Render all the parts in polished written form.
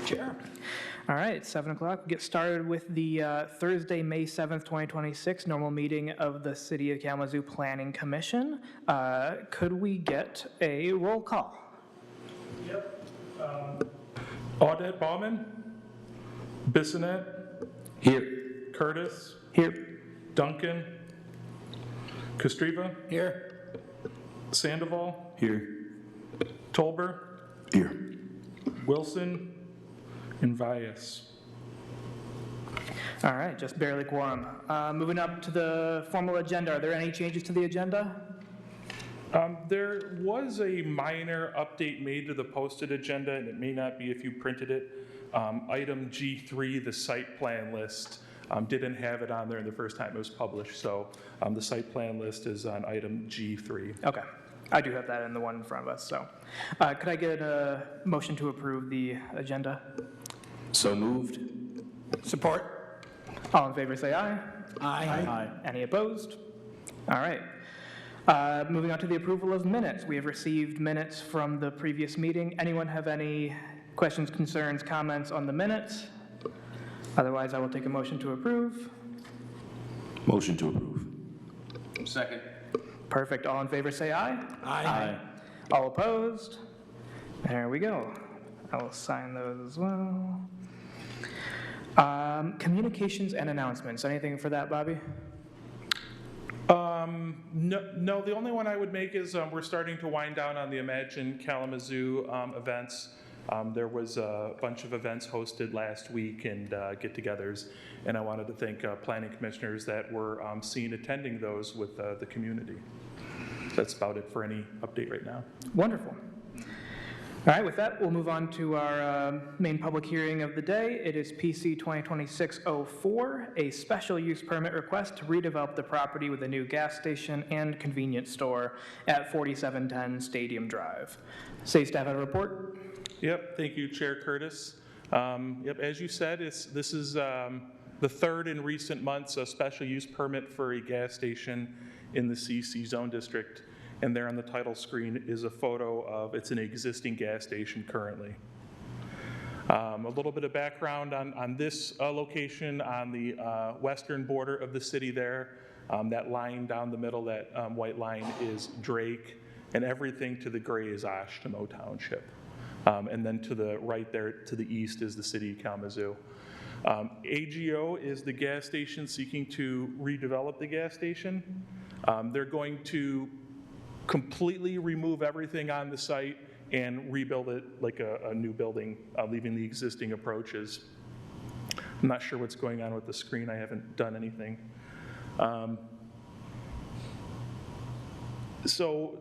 Chair. All right, 7 o'clock. We'll get started with the Thursday, May 7th, 2026 normal meeting of the City of Kalamazoo Planning Commission. Could we get a roll call? Yep. Audette Bauman, Bissonette. Here. Curtis. Here. Duncan. Kostreva. Here. Sandoval. Here. Tolber. Here. Wilson. And Vias. All right, just barely quorum. Moving up to the formal agenda, are there any changes to the agenda? There was a minor update made to the posted agenda, and it may not be if you printed it. Item G3, the site plan list, didn't have it on there the first time it was published, so the site plan list is on item G3. Okay, I do have that in the one in front of us, so. Could I get a motion to approve the agenda? So moved. Support. All in favor say aye. Aye. Any opposed? All right. Moving on to the approval of minutes. We have received minutes from the previous meeting. Anyone have any questions, concerns, comments on the minutes? Otherwise, I will take a motion to approve. Motion to approve. Second. Perfect. All in favor say aye. Aye. All opposed? There we go. I will sign those as well. Communications and announcements. Anything for that, Bobby? No, the only one I would make is we're starting to wind down on the Imagine Kalamazoo events. There was a bunch of events hosted last week and get-togethers, and I wanted to thank planning commissioners that were seen attending those with the community. That's about it for any update right now. Wonderful. All right, with that, we'll move on to our main public hearing of the day. It is PC 2026-04, a special use permit request to redevelop the property with a new gas station and convenience store at 4710 Stadium Drive. City staff have a report. Yep, thank you, Chair Curtis. Yep, as you said, this is the third in recent months a special use permit for a gas station in the CC zone district. And there on the title screen is a photo of, it's an existing gas station currently. A little bit of background on this location on the western border of the city there. That line down the middle, that white line is Drake, and everything to the gray is Ashtomo Township. And then to the right there, to the east, is the city of Kalamazoo. AGO is the gas station seeking to redevelop the gas station. They're going to completely remove everything on the site and rebuild it like a new building, leaving the existing approaches. I'm not sure what's going on with the screen. I haven't done anything. So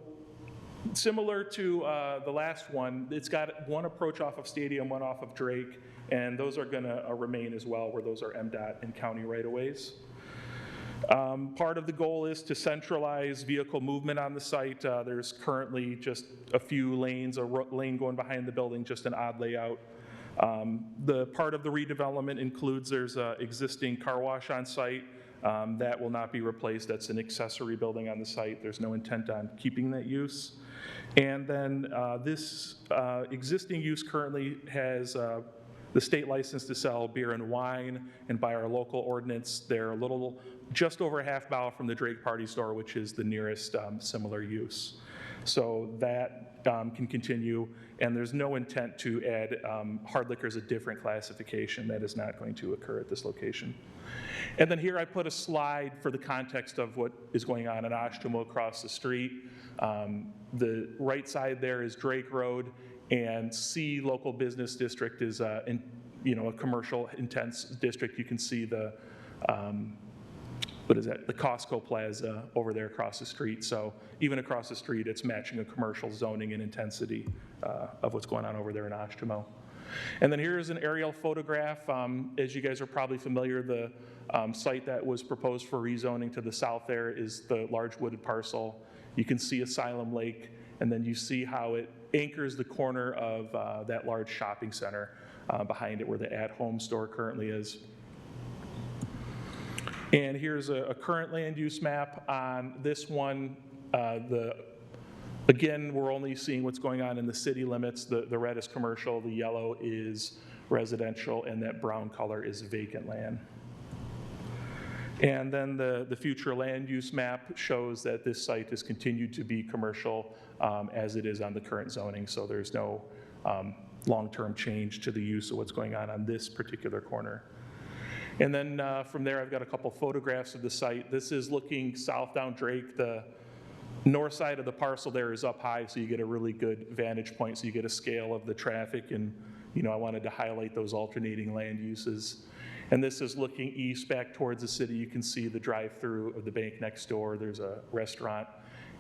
similar to the last one, it's got one approach off of Stadium, one off of Drake, and those are going to remain as well, where those are MDOT and county right-of-ways. Part of the goal is to centralize vehicle movement on the site. There's currently just a few lanes, a lane going behind the building, just an odd layout. The part of the redevelopment includes there's an existing car wash on site that will not be replaced. That's an accessory building on the site. There's no intent on keeping that use. And then this existing use currently has the state license to sell beer and wine, and by our local ordinance, they're a little, just over a half mile from the Drake Party Store, which is the nearest similar use. So that can continue, and there's no intent to add hard liquor as a different classification. That is not going to occur at this location. And then here I put a slide for the context of what is going on in Ashtomo across the street. The right side there is Drake Road, and C local business district is a commercial intense district. You can see the what is that? The Costco Plaza over there across the street. So even across the street, it's matching a commercial zoning and intensity of what's going on over there in Ashtomo. And then here is an aerial photograph. As you guys are probably familiar, the site that was proposed for rezoning to the south there is the large wooded parcel. You can see Asylum Lake, and then you see how it anchors the corner of that large shopping center behind it where the at-home store currently is. And here's a current land use map on this one. Again, we're only seeing what's going on in the city limits. The red is commercial, the yellow is residential, and that brown color is vacant land. And then the future land use map shows that this site has continued to be commercial as it is on the current zoning, so there's no long-term change to the use of what's going on this particular corner. And then from there, I've got a couple photographs of the site. This is looking south down Drake. The north side of the parcel there is up high, so you get a really good vantage point, so you get a scale of the traffic, and I wanted to highlight those alternating land uses. And this is looking east back towards the city. You can see the drive-through of the bank next door. There's a restaurant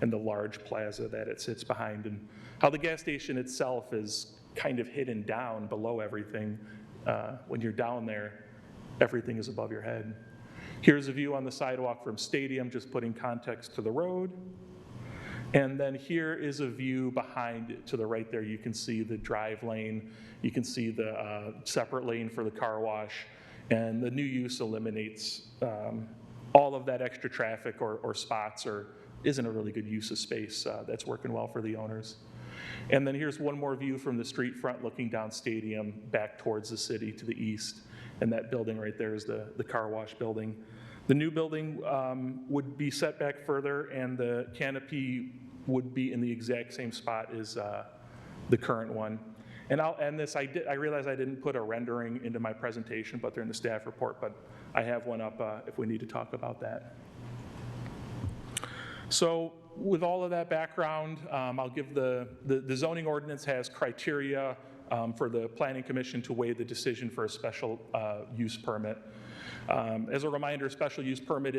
and the large plaza that it sits behind, and how the gas station itself is kind of hidden down below everything. When you're down there, everything is above your head. Here's a view on the sidewalk from Stadium, just putting context to the road. And then here is a view behind, to the right there. You can see the drive lane. You can see the separate lane for the car wash. And the new use eliminates all of that extra traffic or spots, or isn't a really good use of space that's working well for the owners. And then here's one more view from the street front looking down Stadium back towards the city to the east. And that building right there is the car wash building. The new building would be set back further, and the canopy would be in the exact same spot as the current one. And I'll end this. I realize I didn't put a rendering into my presentation, but they're in the staff report, but I have one up if we need to talk about that. So with all of that background, I'll give the zoning ordinance has criteria for the Planning Commission to weigh the decision for a special use permit. As a reminder, special use permit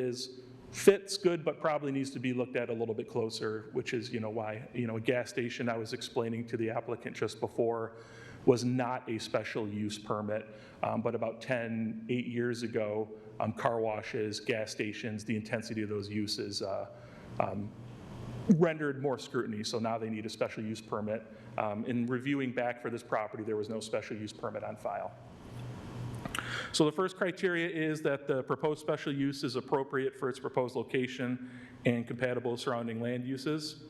fits good, but probably needs to be looked at a little bit closer, which is why a gas station, I was explaining to the applicant just before, was not a special use permit, but about 8 years ago, car washes, gas stations, the intensity of those uses rendered more scrutiny, so now they need a special use permit. In reviewing back for this property, there was no special use permit on file. So the first criteria is that the proposed special use is appropriate for its proposed location and compatible with surrounding land uses.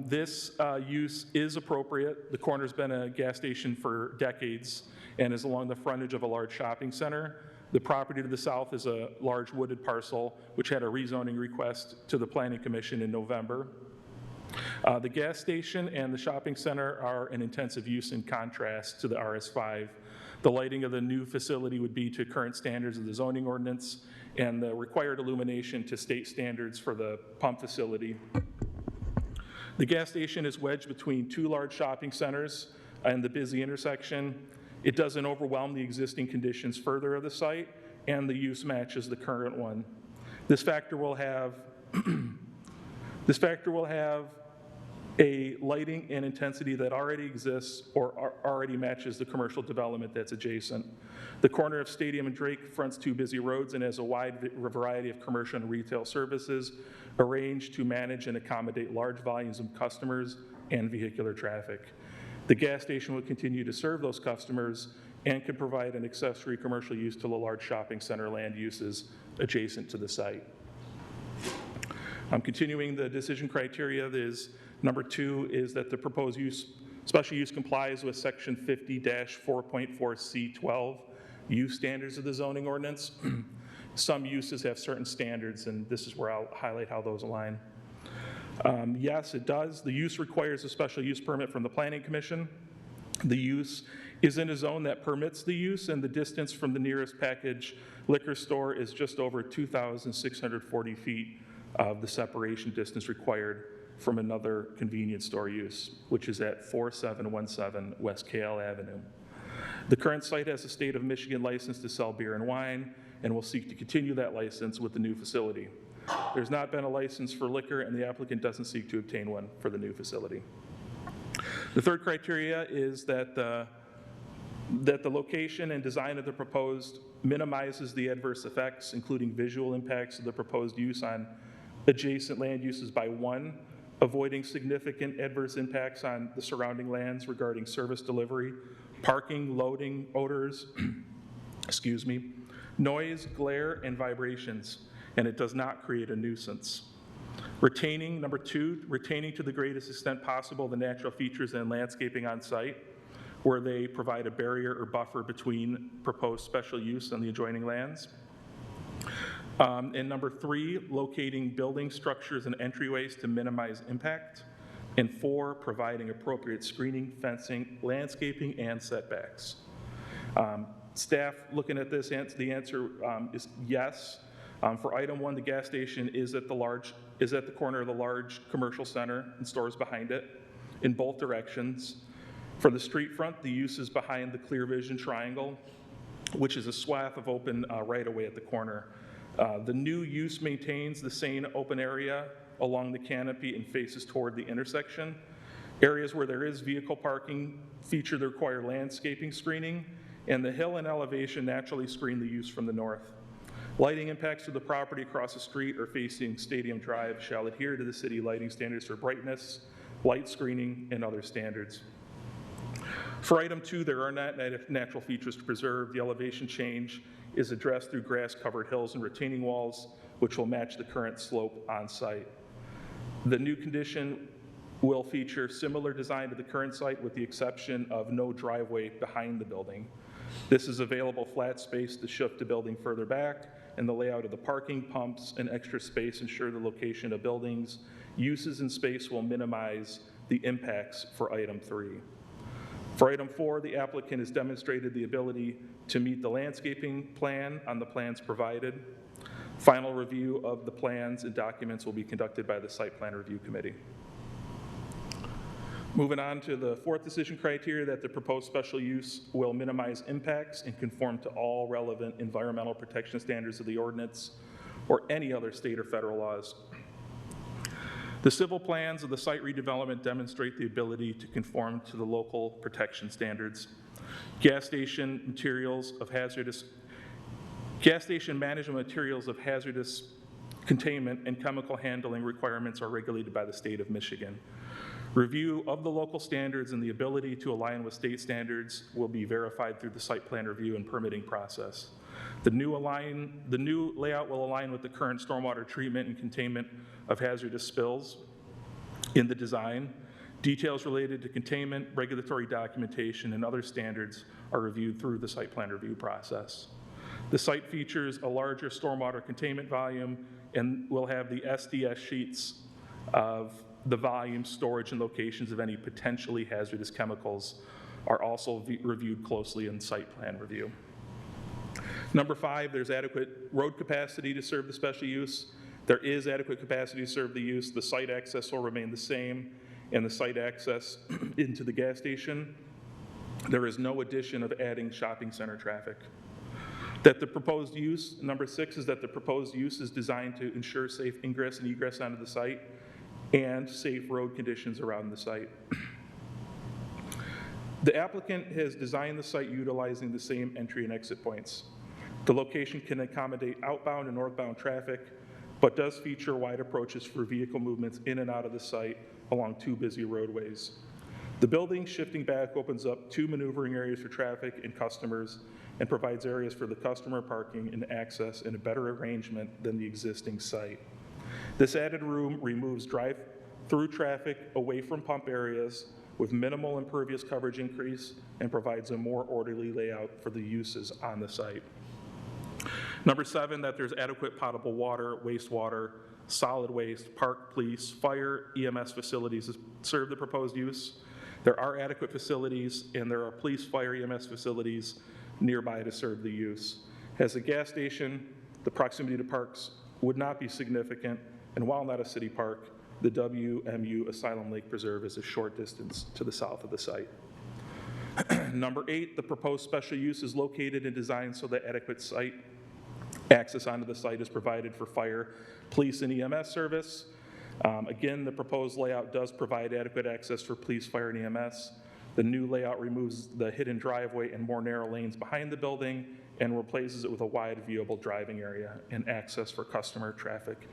This use is appropriate. The corner's been a gas station for decades and is along the frontage of a large shopping center. The property to the south is a large wooded parcel, which had a rezoning request to the Planning Commission in November. The gas station and the shopping center are an intensive use in contrast to the RS5. The lighting of the new facility would be to current standards of the zoning ordinance, and the required illumination to state standards for the pump facility. The gas station is wedged between two large shopping centers and the busy intersection. It doesn't overwhelm the existing conditions further of the site, and the use matches the current one. This factor will have a lighting and intensity that already exists or already matches the commercial development that's adjacent. The corner of Stadium and Drake fronts two busy roads and has a wide variety of commercial and retail services arranged to manage and accommodate large volumes of customers and vehicular traffic. The gas station will continue to serve those customers and can provide an accessory commercial use to the large shopping center land uses adjacent to the site. Continuing the decision criteria is number 2 is that the proposed special use complies with section 50-4.4C12 use standards of the zoning ordinance. Some uses have certain standards, and this is where I'll highlight how those align. Yes, it does. The use requires a special use permit from the Planning Commission. The use is in a zone that permits the use, and the distance from the nearest package liquor store is just over 2,640 feet of the separation distance required from another convenience store use, which is at 4717 West Kale Avenue. The current site has a state of Michigan license to sell beer and wine, and will seek to continue that license with the new facility. There's not been a license for liquor, and the applicant doesn't seek to obtain one for the new facility. The third criteria is that the location and design of the proposed minimizes the adverse effects, including visual impacts of the proposed use on adjacent land uses by 1, avoiding significant adverse impacts on the surrounding lands regarding service delivery, parking, loading, odors, noise, glare, and vibrations, and it does not create a nuisance. Number 2, retaining to the greatest extent possible the natural features and landscaping on site. where they provide a barrier or buffer between proposed special use and the adjoining lands. And number 3, locating building structures and entryways to minimize impact. And 4, providing appropriate screening, fencing, landscaping, and setbacks. Staff looking at this, the answer is yes. For item 1, the gas station is at the corner of the large commercial center and stores behind it in both directions. For the street front, the use is behind the clear vision triangle, which is a swath of open right-of-way at the corner. The new use maintains the same open area along the canopy and faces toward the intersection. Areas where there is vehicle parking feature that require landscaping screening, and the hill and elevation naturally screen the use from the north. Lighting impacts to the property across the street or facing Stadium Drive shall adhere to the city lighting standards for brightness, light screening, and other standards. For item 2, there are not natural features to preserve. The elevation change is addressed through grass-covered hills and retaining walls, which will match the current slope on site. The new condition will feature similar design to the current site with the exception of no driveway behind the building. This is available flat space to shift the building further back, and the layout of the parking, pumps, and extra space ensure the location of buildings, uses, and space will minimize the impacts for item 3. For item 4, the applicant has demonstrated the ability to meet the landscaping plan on the plans provided. Final review of the plans and documents will be conducted by the Site Plan Review Committee. Moving on to the 4th decision criteria, that the proposed special use will minimize impacts and conform to all relevant environmental protection standards of the ordinance or any other state or federal laws. The civil plans of the site redevelopment demonstrate the ability to conform to the local protection standards. Gas station management materials of hazardous containment and chemical handling requirements are regulated by the state of Michigan. Review of the local standards and the ability to align with state standards will be verified through the site plan review and permitting process. The new layout will align with the current stormwater treatment and containment of hazardous spills in the design. Details related to containment, regulatory documentation, and other standards are reviewed through the site plan review process. The site features a larger stormwater containment volume and will have the SDS sheets of the volume, storage, and locations of any potentially hazardous chemicals are also reviewed closely in site plan review. Number 5, there's adequate road capacity to serve the special use. There is adequate capacity to serve the use. The site access will remain the same, and the site access into the gas station. There is no addition of adding shopping center traffic. That the proposed use, number 6, is that the proposed use is designed to ensure safe ingress and egress onto the site and safe road conditions around the site. The applicant has designed the site utilizing the same entry and exit points. The location can accommodate outbound and northbound traffic, but does feature wide approaches for vehicle movements in and out of the site along 2 busy roadways. The building shifting back opens up 2 maneuvering areas for traffic and customers and provides areas for the customer parking and access in a better arrangement than the existing site. This added room removes drive-through traffic away from pump areas with minimal impervious coverage increase and provides a more orderly layout for the uses on the site. Number 7, that there's adequate potable water, wastewater, solid waste, park, police, fire, EMS facilities to serve the proposed use. There are adequate facilities and there are police, fire, EMS facilities nearby to serve the use. As a gas station, the proximity to parks would not be significant, and while not a city park, the WMU Asylum Lake Preserve is a short distance to the south of the site. Number 8, the proposed special use is located and designed so that adequate site access onto the site is provided for fire, police, and EMS service. Again, the proposed layout does provide adequate access for police, fire, and EMS. The new layout removes the hidden driveway and more narrow lanes behind the building and replaces it with a wide viewable driving area and access for customer traffic,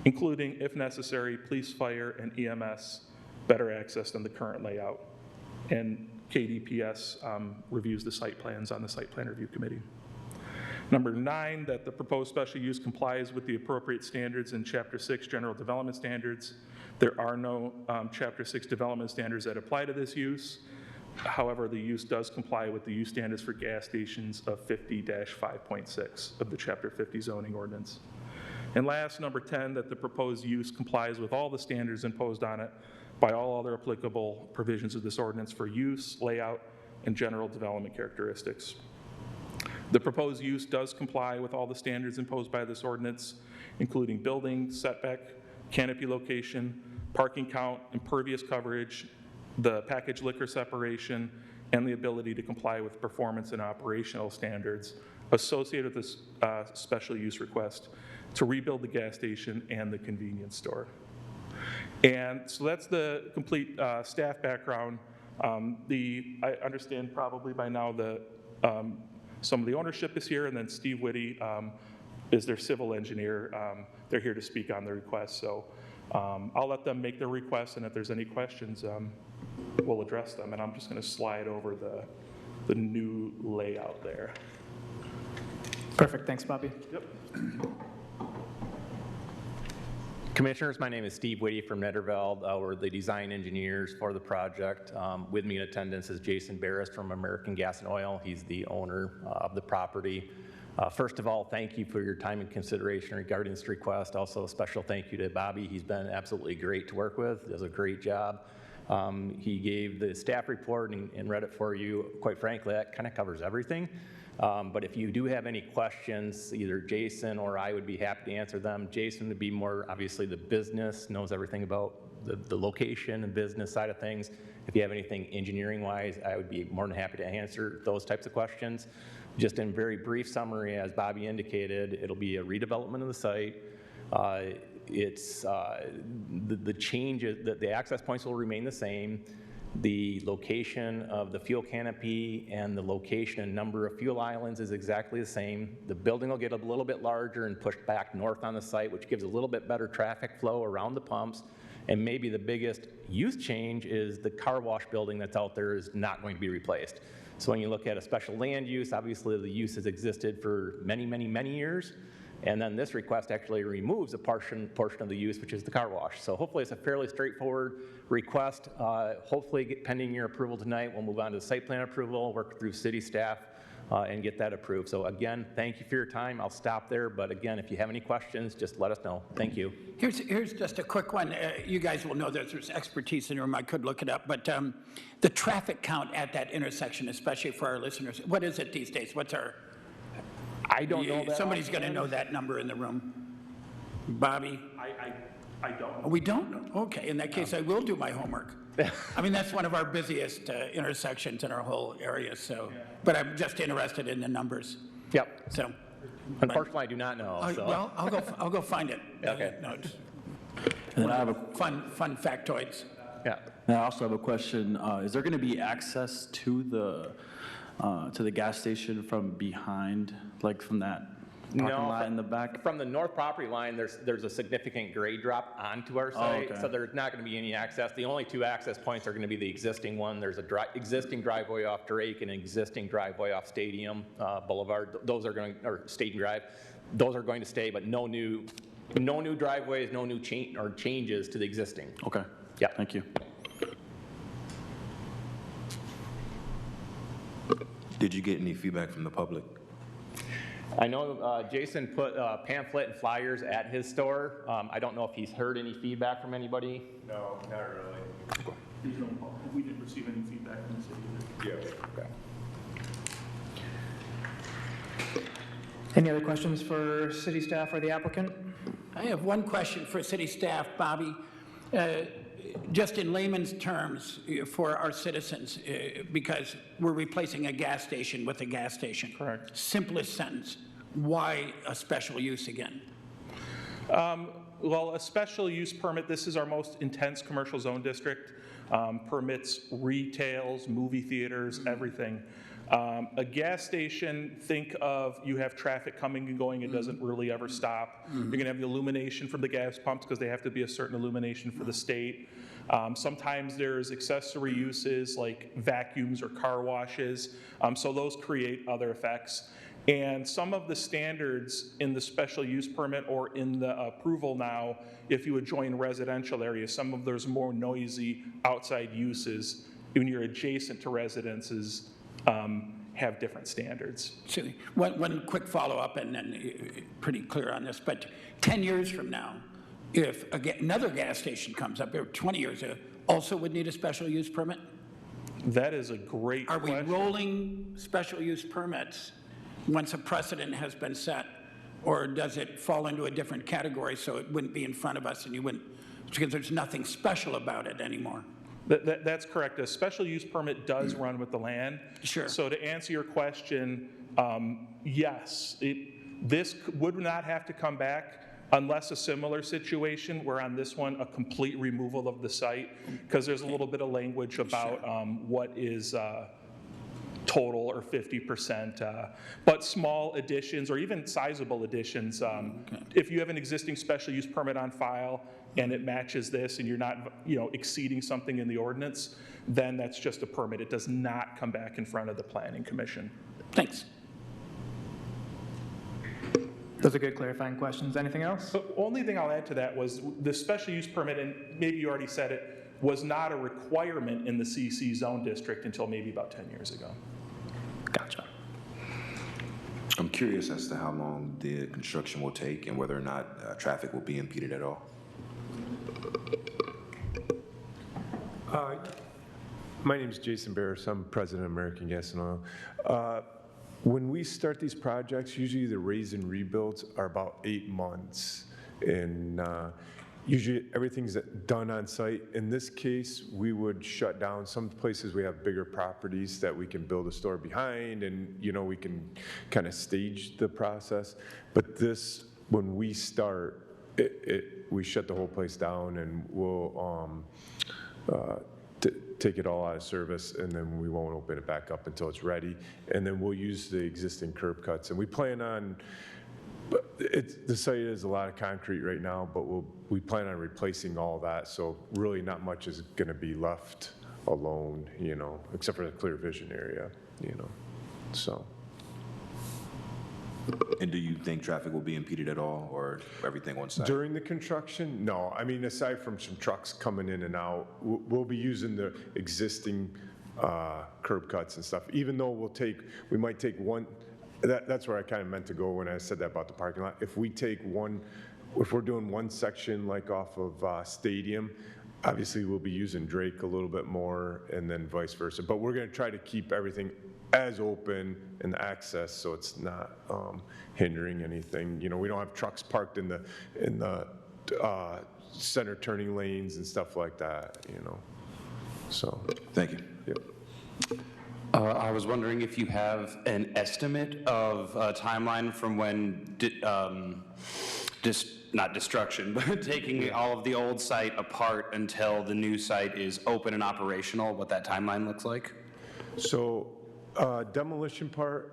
including, if necessary, police, fire, and EMS, better access than the current layout. And KDPS reviews the site plans on the Site Plan Review Committee. Number 9, that the proposed special use complies with the appropriate standards in Chapter 6 General Development Standards. There are no Chapter 6 development standards that apply to this use. However, the use does comply with the use standards for gas stations of 50-5.6 of the Chapter 50 zoning ordinance. And last, number 10, that the proposed use complies with all the standards imposed on it by all other applicable provisions of this ordinance for use, layout, and general development characteristics. The proposed use does comply with all the standards imposed by this ordinance, including building, setback, canopy location, parking count, impervious coverage, the packaged liquor separation, and the ability to comply with performance and operational standards associated with this special use request to rebuild the gas station and the convenience store. And so that's the complete staff background. I understand probably by now some of the ownership is here, and then Steve Whitty is their civil engineer. They're here to speak on the request, so I'll let them make their request, and if there's any questions, we'll address them. And I'm just going to slide over the new layout there. Perfect, thanks, Bobby. Yep. Commissioners, my name is Steve Whitty from Netterveld. We're the design engineers for the project. With me in attendance is Jason Barris from American Gas and Oil. He's the owner of the property. First of all, thank you for your time and consideration regarding this request. Also, a special thank you to Bobby. He's been absolutely great to work with, does a great job. He gave the staff report and read it for you. Quite frankly, that kind of covers everything. But if you do have any questions, either Jason or I would be happy to answer them. Jason would be more, obviously, the business, knows everything about the location and business side of things. If you have anything engineering-wise, I would be more than happy to answer those types of questions. Just in very brief summary, as Bobby indicated, it'll be a redevelopment of the site. It's the changes, the access points will remain the same. The location of the fuel canopy and the location and number of fuel islands is exactly the same. The building will get a little bit larger and pushed back north on the site, which gives a little bit better traffic flow around the pumps. And maybe the biggest use change is the car wash building that's out there is not going to be replaced. So when you look at a special land use, obviously the use has existed for many, many, many years. And then this request actually removes a portion of the use, which is the car wash. So hopefully it's a fairly straightforward request. Hopefully, pending your approval tonight, we'll move on to the site plan approval, work through city staff, and get that approved. So again, thank you for your time. I'll stop there. But again, if you have any questions, just let us know. Thank you. Here's just a quick one. You guys will know there's expertise in the room. I could look it up. But the traffic count at that intersection, especially for our listeners, what is it these days? What's our... I don't know that. Somebody's going to know that number in the room. Bobby? I don't know. We don't know? Okay, in that case, I will do my homework. I mean, that's one of our busiest intersections in our whole area, so, but I'm just interested in the numbers. Yep. So, Unfortunately, I do not know. So. well, I'll go find it. Okay. No, it's And then I have a fun factoids. Yeah. And I also have a question. Is there going to be access to the gas station from behind, like from that parking lot in the back? From the north property line, there's a significant grade drop onto our site, okay. so there's not going to be any access. The only two access points are going to be the existing one. There's a existing driveway off Drake and an existing driveway off Stadium Boulevard. Those are going, or Stadium Drive. Those are going to stay, but no new driveways, no new changes to the existing. Okay. Yeah. Thank you. Did you get any feedback from the public? I know Jason put pamphlet and flyers at his store. I don't know if he's heard any feedback from anybody. No, not really. We didn't receive any feedback from the city either. Yeah. Okay. Any other questions for city staff or the applicant? I have one question for city staff, Bobby. Just in layman's terms for our citizens, because we're replacing a gas station with a gas station. Correct. Simplest sentence, why a special use again? Well, a special use permit, this is our most intense commercial zone district, permits retails, movie theaters, everything. A gas station, think of you have traffic coming and going, it doesn't really ever stop. You're gonna have the illumination from the gas pumps because they have to be a certain illumination for the state. Sometimes there's accessory uses like vacuums or car washes, so those create other effects. And some of the standards in the special use permit or in the approval now, if you would join residential areas, some of those more noisy outside uses when you're adjacent to residences, have different standards. So one quick follow-up, and then pretty clear on this, but 10 years from now, if another gas station comes up, or 20 years, also would need a special use permit? That is a great Are we question. rolling special use permits once a precedent has been set? Or does it fall into a different category so it wouldn't be in front of us and you wouldn't, because there's nothing special about it anymore? That's correct. A special use permit does run with the land. Sure. So to answer your question, yes, this would not have to come back unless a similar situation, where on this one, a complete removal of the site, because there's a little bit of language about what is total or 50%, but small additions or even sizable additions, if you have an existing special use permit on file and it matches this and you're not, exceeding something in the ordinance, then that's just a permit. It does not come back in front of the Planning Commission. Thanks. Those are good clarifying questions. Anything else? The only thing I'll add to that was the special use permit, and maybe you already said it, was not a requirement in the CC zone district until maybe about 10 years ago. Gotcha. I'm curious as to how long the construction will take and whether or not traffic will be impeded at all. My name is Jason Barris. I'm president of American Gas and Oil. When we start these projects, usually the raise and rebuilds are about 8 months. And usually everything's done on site. In this case, we would shut down. Some places we have bigger properties that we can build a store behind, and we can kind of stage the process. But this, when we start, we shut the whole place down, and we'll take it all out of service, and then we won't open it back up until it's ready. And then we'll use the existing curb cuts. And we plan on, the site is a lot of concrete right now, but we plan on replacing all that. So really not much is going to be left alone, except for the clear vision area, so. And do you think traffic will be impeded at all, or everything on site? During the construction, no. I mean, aside from some trucks coming in and out, we'll be using the existing curb cuts and stuff. Even though we might take one. That's where I kind of meant to go when I said that about the parking lot. If we're doing one section like off of Stadium, obviously we'll be using Drake a little bit more, and then vice versa. But we're going to try to keep everything as open and access so it's not hindering anything. We don't have trucks parked in the center turning lanes and stuff like that. So. Thank you. Yep. I was wondering if you have an estimate of a timeline from when, not destruction, but taking all of the old site apart until the new site is open and operational, what that timeline looks like? So demolition part,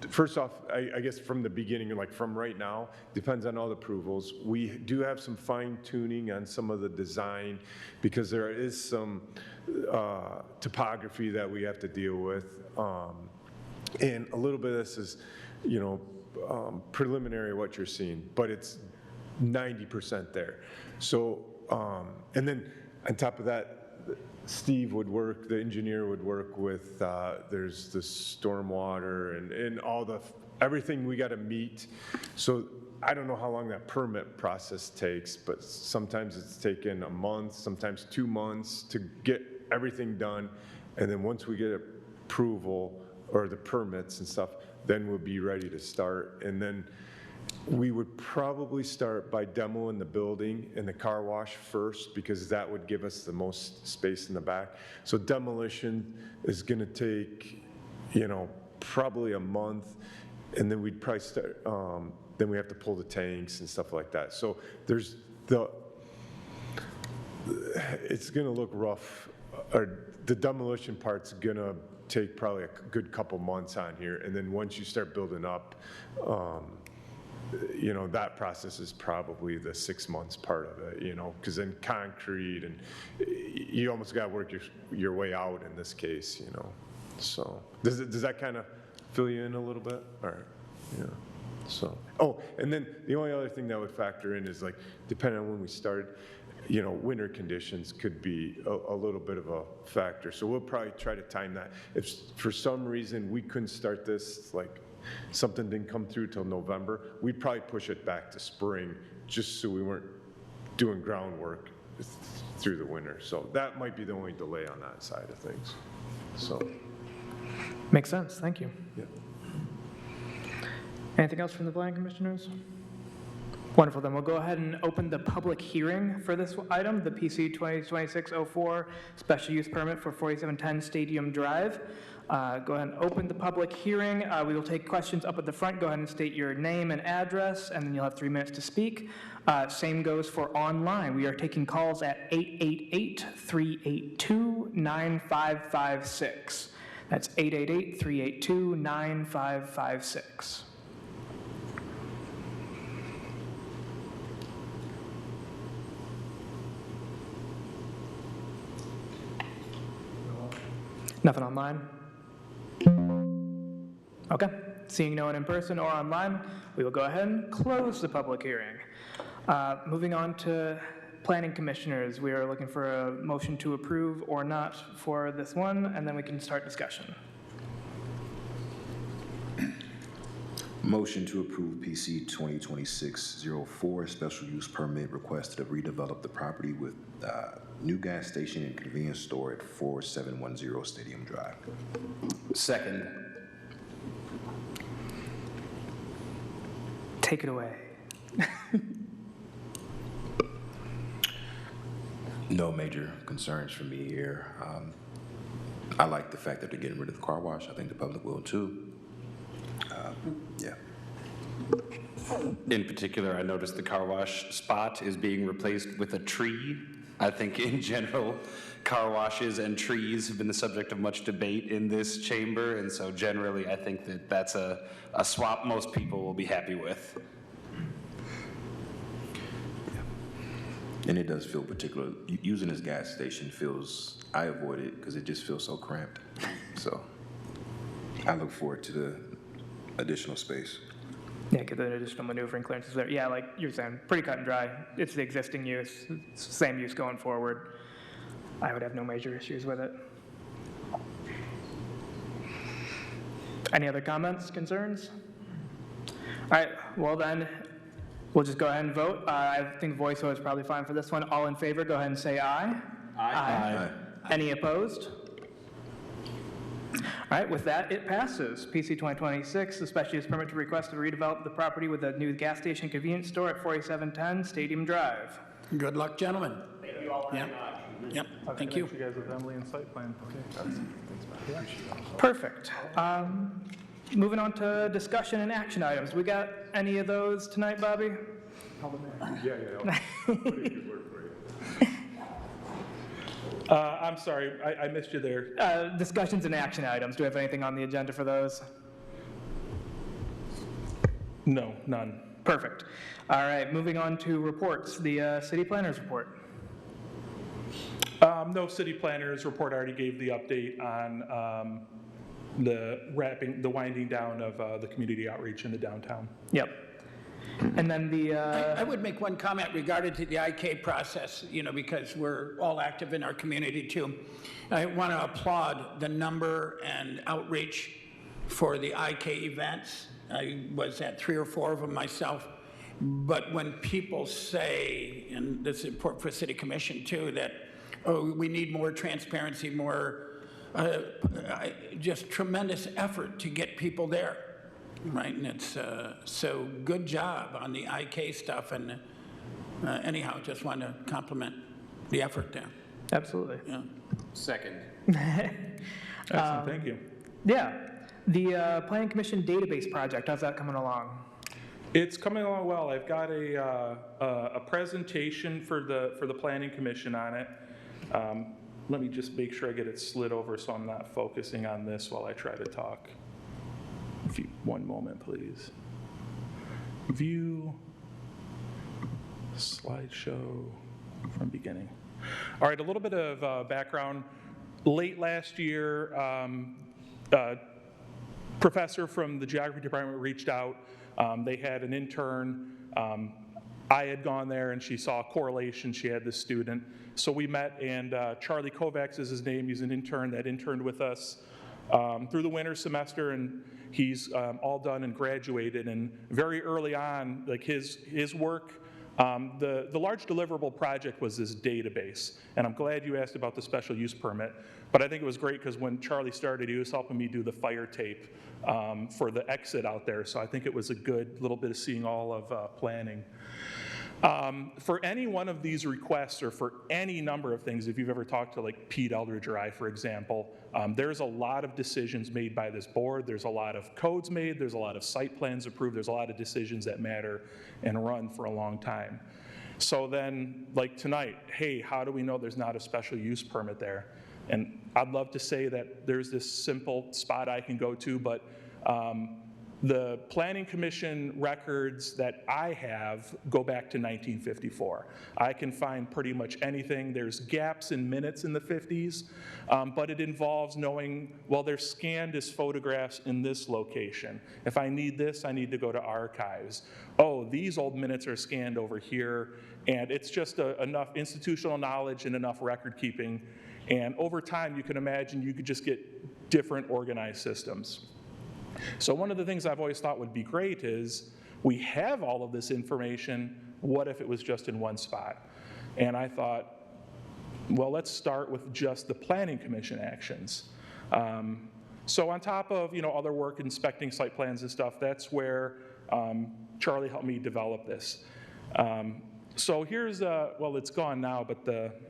first off, I guess from the beginning, like from right now, depends on all the approvals. We do have some fine tuning on some of the design because there is some topography that we have to deal with. And a little bit of this is, preliminary what you're seeing, but it's 90% there. So, and then on top of that, Steve would work, the engineer would work with, there's the stormwater and all everything we got to meet. So I don't know how long that permit process takes, but sometimes it's taken a month, sometimes 2 months to get everything done. And then once we get approval or the permits and stuff, then we'll be ready to start. And then we would probably start by demoing the building and the car wash first, because that would give us the most space in the back. So demolition is going to take, probably a month, and then we'd probably start. Then we have to pull the tanks and stuff like that. So there's it's going to look rough. Or the demolition part's going to take probably a good couple months on here, and then once you start building up. That process is probably the 6 months part of it, because then concrete, and you almost got to work your way out in this case, So does that kind of fill you in a little bit? All right, yeah. So, oh, and then the only other thing that would factor in is like, depending on when we start, you know, winter conditions could be a little bit of a factor. So we'll probably try to time that. If for some reason we couldn't start this, like something didn't come through till November, we'd probably push it back to spring just so we weren't doing groundwork through the winter. So that might be the only delay on that side of things. So. Makes sense, thank you. Yeah. Anything else from the planning commissioners? Wonderful, then we'll go ahead and open the public hearing for this item, the PC 2026-04 special use permit for 4710 Stadium Drive. Go ahead and open the public hearing. We will take questions up at the front. Go ahead and state your name and address, and then you'll have 3 minutes to speak. Same goes for online. We are taking calls at 888-382-9556. That's 888-382-9556. Nothing online? Okay, seeing no one in person or online, we will go ahead and close the public hearing. Moving on to planning commissioners, we are looking for a motion to approve or not for this one, and then we can start discussion. Motion to approve PC 2026-04 special use permit request to redevelop the property with new gas station and convenience store at 4710 Stadium Drive. Second. Take it away. No major concerns for me here. I like the fact that they're getting rid of the car wash. I think the public will too. Yeah. In particular, I noticed the car wash spot is being replaced with a tree. I think in general, car washes and trees have been the subject of much debate in this chamber, and so generally I think that that's a swap most people will be happy with. And it does feel particular, using this gas station feels, I avoid it because it just feels so cramped. So I look forward to the additional space. Yeah, get the additional maneuvering clearances there. Yeah, like you're saying, pretty cut and dry. It's the existing use, it's the same use going forward. I would have no major issues with it. Any other comments, concerns? All right, well then, we'll just go ahead and vote. I think voice vote is probably fine for this one. All in favor, go ahead and say aye. Aye. Any opposed? All right, with that, it passes. PC 2026, the special use permit to request to redevelop the property with a new gas station convenience store at 4710 Stadium Drive. Good luck, gentlemen. Thank you all very much. Yep, thank you. You guys with Emily and site plan. Okay. Perfect. Moving on to discussion and action items. We got any of those tonight, Bobby? Yeah. Good work for you. I'm sorry, I missed you there. Discussions and action items. Do we have anything on the agenda for those? No, none. Perfect. All right, moving on to reports. The city planners report. No city planners report. I already gave the update on the winding down of the community outreach in the downtown. Yep. And then the... I would make one comment regarding to the IK process, you know, because we're all active in our community too. I want to applaud the number and outreach for the IK events. I was at 3 or 4 of them myself. But when people say, and this is important for City Commission too, that, oh, we need more transparency, more, just tremendous effort to get people there. Right, and it's, so good job on the IK stuff, and anyhow, just want to compliment the effort there. Absolutely. Yeah. Second. Excellent, thank you. Yeah. The Planning Commission database project, how's that coming along? It's coming along well. I've got a presentation for the Planning Commission on it. Let me just make sure I get it slid over so I'm not focusing on this while I try to talk. One moment, please. View, slideshow from beginning. All right, a little bit of background. Late last year, professor from the geography department reached out They had an intern. I had gone there, and she saw a correlation. She had this student. So we met, and Charlie Kovacs is his name. He's an intern that interned with us through the winter semester, and he's all done and graduated. And very early on, like his work, the large deliverable project was this database. And I'm glad you asked about the special use permit. But I think it was great because when Charlie started, he was helping me do the fire tape for the exit out there. So I think it was a good little bit of seeing all of planning. For any one of these requests, or for any number of things, if you've ever talked to like Pete Eldridge or I, for example, there's a lot of decisions made by this board. There's a lot of codes made. There's a lot of site plans approved. There's a lot of decisions that matter and run for a long time. So then, like tonight, hey, how do we know there's not a special use permit there? And I'd love to say that there's this simple spot I can go to, but the Planning Commission records that I have go back to 1954. I can find pretty much anything. There's gaps in minutes in the 50s, but it involves knowing, well, they're scanned as photographs in this location. If I need this, I need to go to archives. Oh, these old minutes are scanned over here, and it's just enough institutional knowledge and enough record keeping. And over time, you can imagine you could just get different organized systems. So one of the things I've always thought would be great is we have all of this information, what if it was just in one spot? And I thought, well, let's start with just the Planning Commission actions. So on top of other work inspecting site plans and stuff, that's where Charlie helped me develop this. So here's, well, it's gone now, but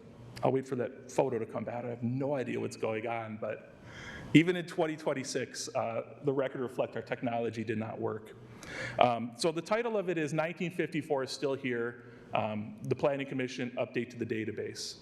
I'll wait for that photo to come back. I have no idea what's going on, but even in 2026, the record reflects our technology did not work. So the title of it is 1954 is still here, the Planning Commission update to the database.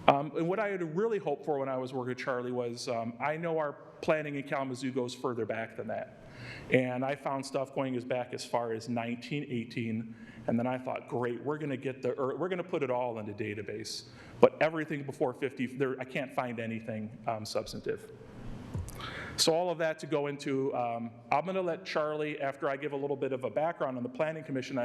And what I had really hoped for when I was working with Charlie was, I know our planning in Kalamazoo goes further back than that. And I found stuff going as back as far as 1918, and then I thought, great, we're gonna put it all in the database. But everything before 50, I can't find anything substantive. So all of that to go into, I'm going to let Charlie, after I give a little bit of a background on the Planning Commission,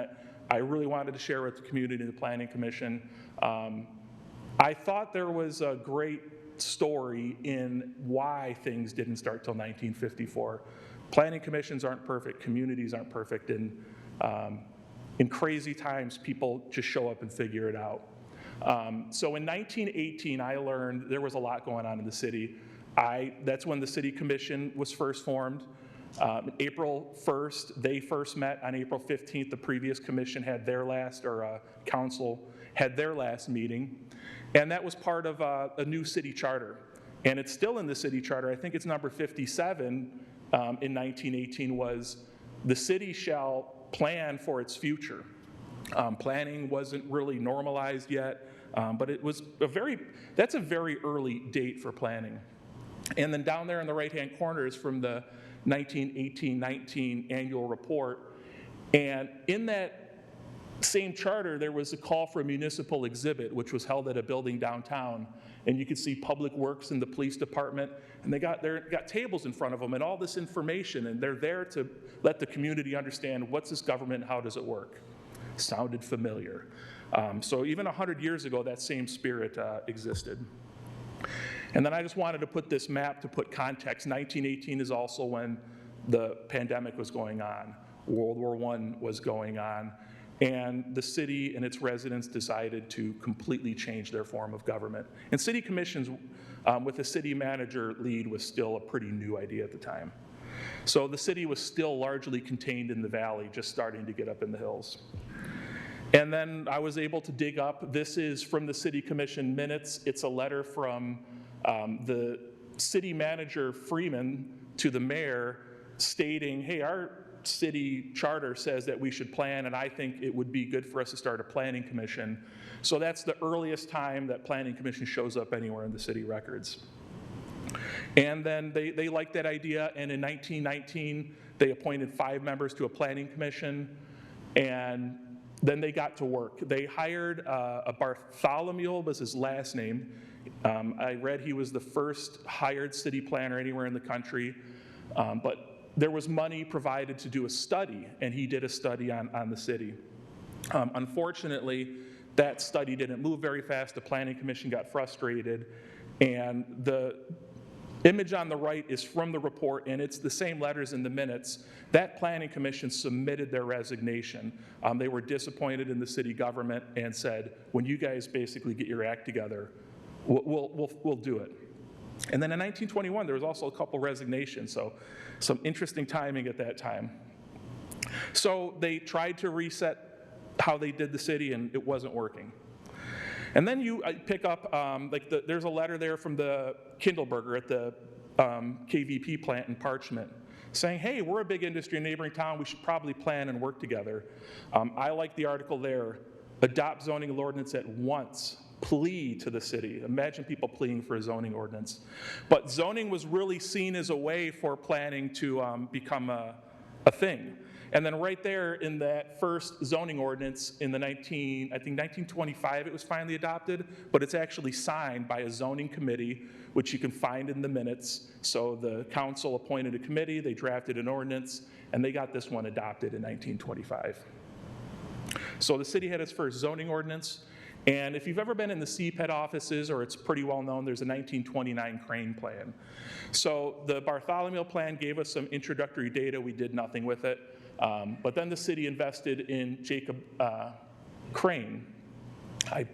I really wanted to share with the community the Planning Commission. I thought there was a great story in why things didn't start till 1954. Planning commissions aren't perfect, communities aren't perfect, and in crazy times, people just show up and figure it out. So in 1918, I learned there was a lot going on in the city. That's when the City Commission was first formed. April 1st, they first met. On April 15th, the previous commission had their last, or council had their last meeting. And that was part of a new city charter. And it's still in the city charter. I think it's number 57 in 1918 was, the city shall plan for its future. Planning wasn't really normalized yet, but it was that's a very early date for planning. And then down there in the right-hand corner is from the 1918-19 annual report. And in that same charter, there was a call for a municipal exhibit, which was held at a building downtown. And you could see Public Works and the police department, and they got tables in front of them and all this information, and they're there to let the community understand what's this government, how does it work. Sounded familiar. So even 100 years ago, that same spirit existed. And then I just wanted to put this map to put context. 1918 is also when the pandemic was going on. World War I was going on. And the city and its residents decided to completely change their form of government. And city commissions with a city manager lead was still a pretty new idea at the time. So the city was still largely contained in the valley, just starting to get up in the hills. And then I was able to dig up, this is from the city commission minutes. It's a letter from the city manager, Freeman, to the mayor stating, hey, our city charter says that we should plan, and I think it would be good for us to start a planning commission. So that's the earliest time that planning commission shows up anywhere in the city records. And then they liked that idea, and in 1919, they appointed 5 members to a planning commission, and then they got to work. They hired a Bartholomew, was his last name. I read he was the first hired city planner anywhere in the country, but there was money provided to do a study, and he did a study on the city. Unfortunately, that study didn't move very fast. The Planning Commission got frustrated, and the image on the right is from the report, and it's the same letters in the minutes. That Planning Commission submitted their resignation. They were disappointed in the city government and said, when you guys basically get your act together, we'll do it. And then in 1921, there was also a couple resignations, so some interesting timing at that time. So they tried to reset how they did the city, and it wasn't working. And then you pick up, there's a letter there from the Kindleberger at the KVP plant in Parchment saying, hey, we're a big industry neighboring town, we should probably plan and work together. I like the article there, adopt zoning ordinance at once, plea to the city. Imagine people pleading for a zoning ordinance. But zoning was really seen as a way for planning to become a thing. And then right there in that first zoning ordinance in the 1925 it was finally adopted, but it's actually signed by a zoning committee, which you can find in the minutes. So the council appointed a committee, they drafted an ordinance, and they got this one adopted in 1925. So the city had its first zoning ordinance, and if you've ever been in the CPED offices, or it's pretty well known, there's a 1929 Crane plan. So the Bartholomew plan gave us some introductory data, we did nothing with it. But then the city invested in Jacob Crane. I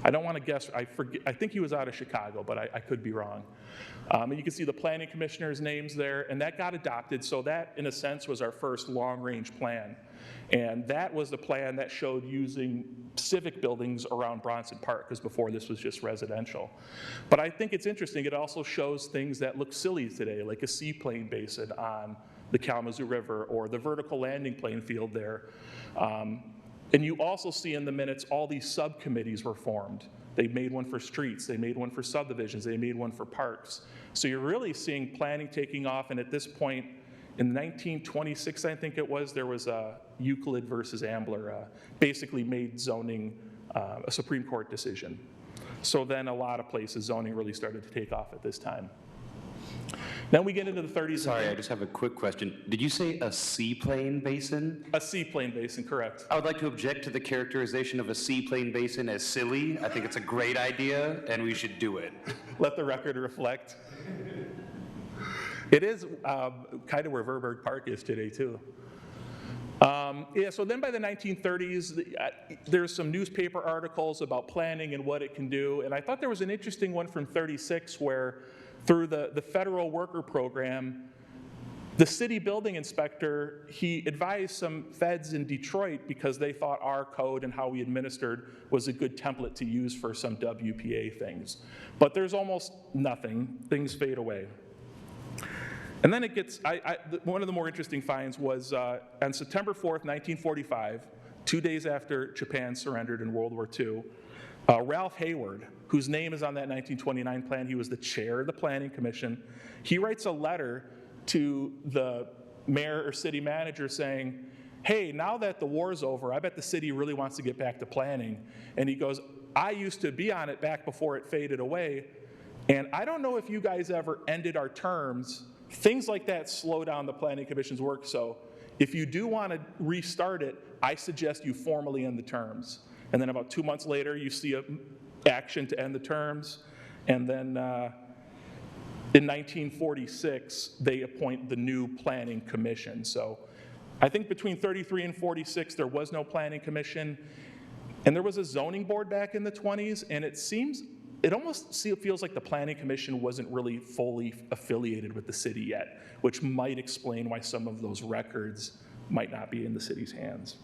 don't want to guess, I think he was out of Chicago, but I could be wrong. And you can see the planning commissioners' names there, and that got adopted, so that, in a sense, was our first long-range plan. And that was the plan that showed using civic buildings around Bronson Park, because before this was just residential. But I think it's interesting, it also shows things that look silly today, like a seaplane basin on the Kalamazoo River, or the vertical landing plane field there. And you also see in the minutes all these subcommittees were formed. They made one for streets, they made one for subdivisions, they made one for parks. So you're really seeing planning taking off, and at this point, in 1926, I think it was, there was a Euclid versus Ambler, basically made zoning a Supreme Court decision. So then a lot of places, zoning really started to take off at this time. Then we get into the 30s. Sorry, I just have a quick question. Did you say a seaplane basin? A seaplane basin, correct. I would like to object to the characterization of a seaplane basin as silly. I think it's a great idea, and we should do it. Let the record reflect. It is kind of where Verberg Park is today, too. Yeah, so then by the 1930s, there's some newspaper articles about planning and what it can do, and I thought there was an interesting one from 36 where through the federal worker program, the city building inspector, he advised some feds in Detroit because they thought our code and how we administered was a good template to use for some WPA things. But there's almost nothing, things fade away. And then it gets, one of the more interesting finds was on September 4th, 1945, 2 days after Japan surrendered in World War II, Ralph Hayward, whose name is on that 1929 plan, he was the chair of the Planning Commission, he writes a letter to the mayor or city manager saying, hey, now that the war's over, I bet the city really wants to get back to planning. And he goes, I used to be on it back before it faded away, and I don't know if you guys ever ended our terms. Things like that slow down the Planning Commission's work, so if you do want to restart it, I suggest you formally end the terms. And then about 2 months later, you see an action to end the terms, and then in 1946, they appoint the new Planning Commission. So I think between 33 and 46, there was no Planning Commission, and there was a zoning board back in the 20s, and it almost feels like the Planning Commission wasn't really fully affiliated with the city yet, which might explain why some of those records might not be in the city's hands.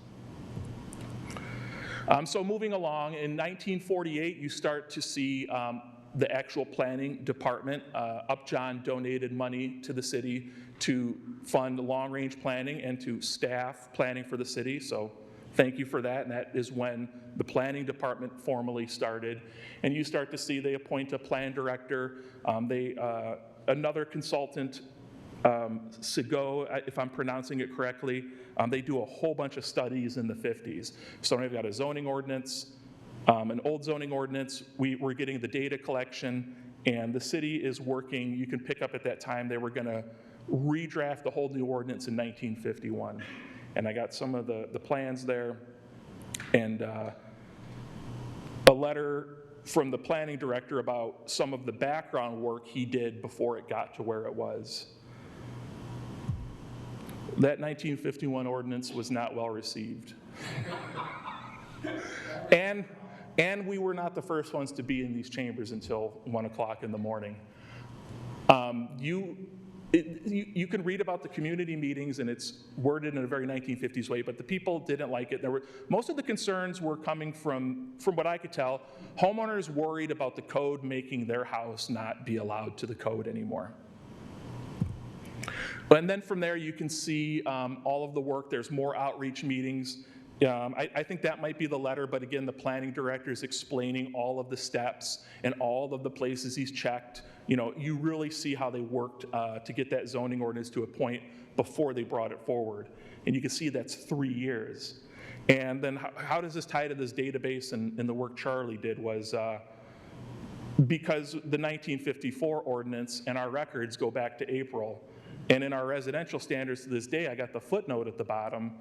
So moving along, in 1948, you start to see the actual planning department. Upjohn donated money to the city to fund long-range planning and to staff planning for the city, so thank you for that, and that is when the planning department formally started. And you start to see they appoint a plan director, another consultant, Sego, if I'm pronouncing it correctly, they do a whole bunch of studies in the 50s. So now we've got a zoning ordinance, an old zoning ordinance, we're getting the data collection, and the city is working, you can pick up at that time, they were gonna redraft the whole new ordinance in 1951. And I got some of the plans there, and a letter from the planning director about some of the background work he did before it got to where it was. That 1951 ordinance was not well received. And we were not the first ones to be in these chambers until 1 o'clock in the morning. You can read about the community meetings, and it's worded in a very 1950s way, but the people didn't like it. Most of the concerns were coming from what I could tell, homeowners worried about the code making their house not be allowed to the code anymore. And then from there, you can see all of the work. There's more outreach meetings. I think that might be the letter, but again, the planning director is explaining all of the steps and all of the places he's checked. You know, you really see how they worked to get that zoning ordinance to a point before they brought it forward. And you can see that's 3 years. And then how does this tie to this database and the work Charlie did was because the 1954 ordinance and our records go back to April. And in our residential standards to this day, I got the footnote at the bottom.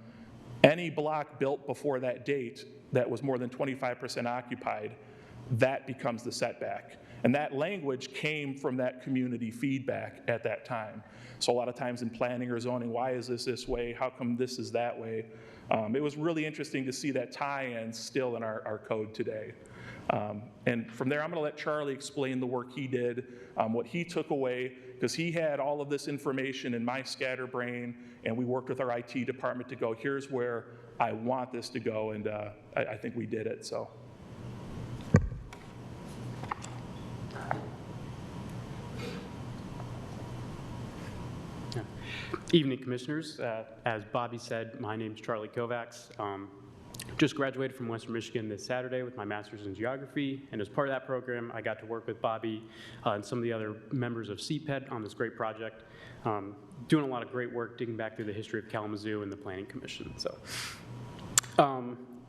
Any block built before that date that was more than 25% occupied, that becomes the setback. And that language came from that community feedback at that time. So a lot of times in planning or zoning, why is this way? How come this is that way? It was really interesting to see that tie-in still in our code today. And from there, I'm gonna let Charlie explain the work he did, what he took away, because he had all of this information in my scatterbrain, and we worked with our IT department to go, here's where I want this to go, and I think we did it, so. Evening, Commissioners. As Bobby said, my name is Charlie Kovacs. Just graduated from Western Michigan this Saturday with my master's in geography, and as part of that program, I got to work with Bobby and some of the other members of CPED on this great project, doing a lot of great work digging back through the history of Kalamazoo and the Planning Commission. So,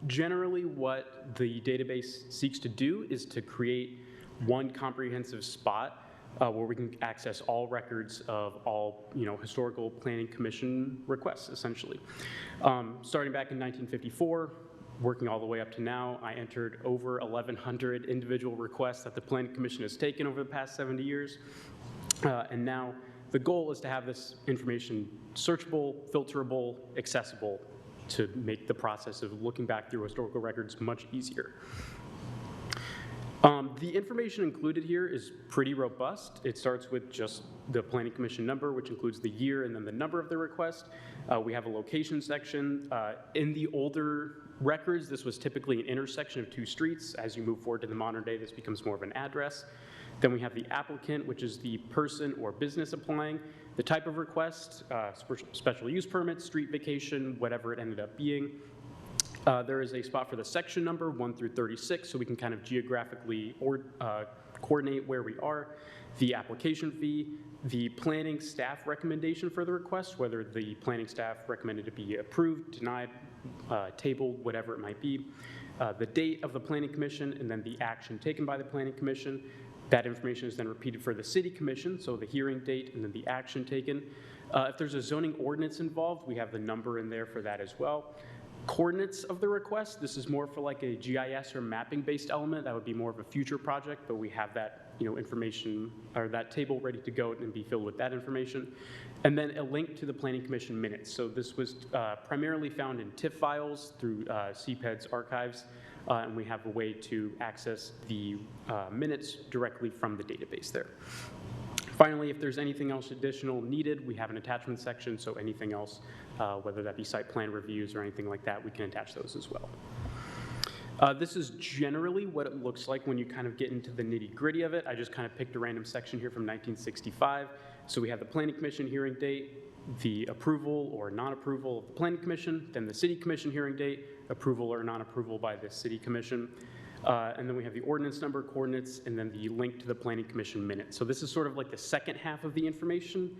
generally what the database seeks to do is to create one comprehensive spot where we can access all records of all, historical Planning Commission requests, essentially. Starting back in 1954, working all the way up to now, I entered over 1,100 individual requests that the Planning Commission has taken over the past 70 years. And now the goal is to have this information searchable, filterable, accessible to make the process of looking back through historical records much easier. The information included here is pretty robust. It starts with just the Planning Commission number, which includes the year and then the number of the request. We have a location section. In the older records, this was typically an intersection of two streets. As you move forward to the modern day, this becomes more of an address. Then we have the applicant, which is the person or business applying, the type of request, special use permit, street vacation, whatever it ended up being. There is a spot for the section number, 1 through 36, so we can kind of geographically coordinate where we are, the application fee, the planning staff recommendation for the request, whether the planning staff recommended it be approved, denied, tabled, whatever it might be, the date of the Planning Commission, and then the action taken by the Planning Commission. That information is then repeated for the City Commission, so the hearing date and then the action taken. If there's a zoning ordinance involved, we have the number in there for that as well. Coordinates of the request, this is more for like a GIS or mapping based element. That would be more of a future project, but we have that information or that table ready to go and be filled with that information. And then a link to the Planning Commission minutes. So this was primarily found in TIFF files through CPED's archives, and we have a way to access the minutes directly from the database there. Finally, if there's anything else additional needed, we have an attachment section, so anything else, whether that be site plan reviews or anything like that, we can attach those as well. This is generally what it looks like when you kind of get into the nitty-gritty of it. I just kind of picked a random section here from 1965. So we have the Planning Commission hearing date, the approval or non-approval of the Planning Commission, then the City Commission hearing date, approval or non-approval by the City Commission. And then we have the ordinance number, coordinates, and then the link to the Planning Commission minutes. So this is sort of like the second half of the information.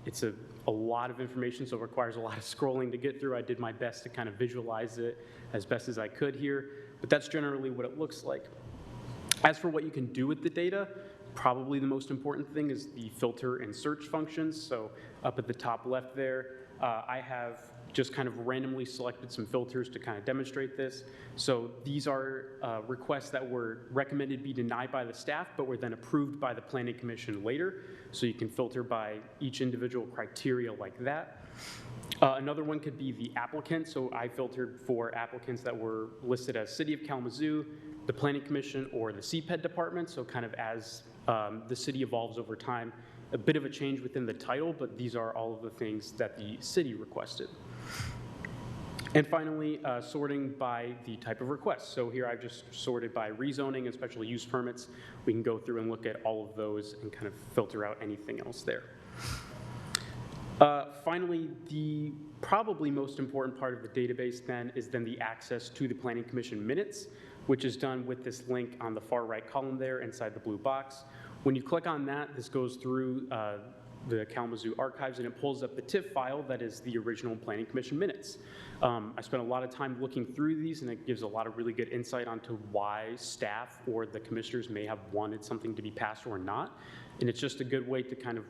It's a lot of information, so it requires a lot of scrolling to get through. I did my best to kind of visualize it as best as I could here, but that's generally what it looks like. As for what you can do with the data, probably the most important thing is the filter and search functions. So up at the top left there, I have just kind of randomly selected some filters to kind of demonstrate this. So these are requests that were recommended be denied by the staff, but were then approved by the Planning Commission later. So you can filter by each individual criteria like that. Another one could be the applicant. So I filtered for applicants that were listed as City of Kalamazoo, the Planning Commission, or the CPED department. So kind of as the city evolves over time, a bit of a change within the title, but these are all of the things that the city requested. And finally, sorting by the type of request. So here I've just sorted by rezoning and special use permits. We can go through and look at all of those and kind of filter out anything else there. Finally, the probably most important part of the database then is then the access to the Planning Commission minutes, which is done with this link on the far right column there inside the blue box. When you click on that, this goes through the Kalamazoo archives and it pulls up the TIFF file that is the original Planning Commission minutes. I spent a lot of time looking through these and it gives a lot of really good insight onto why staff or the commissioners may have wanted something to be passed or not. And it's just a good way to kind of,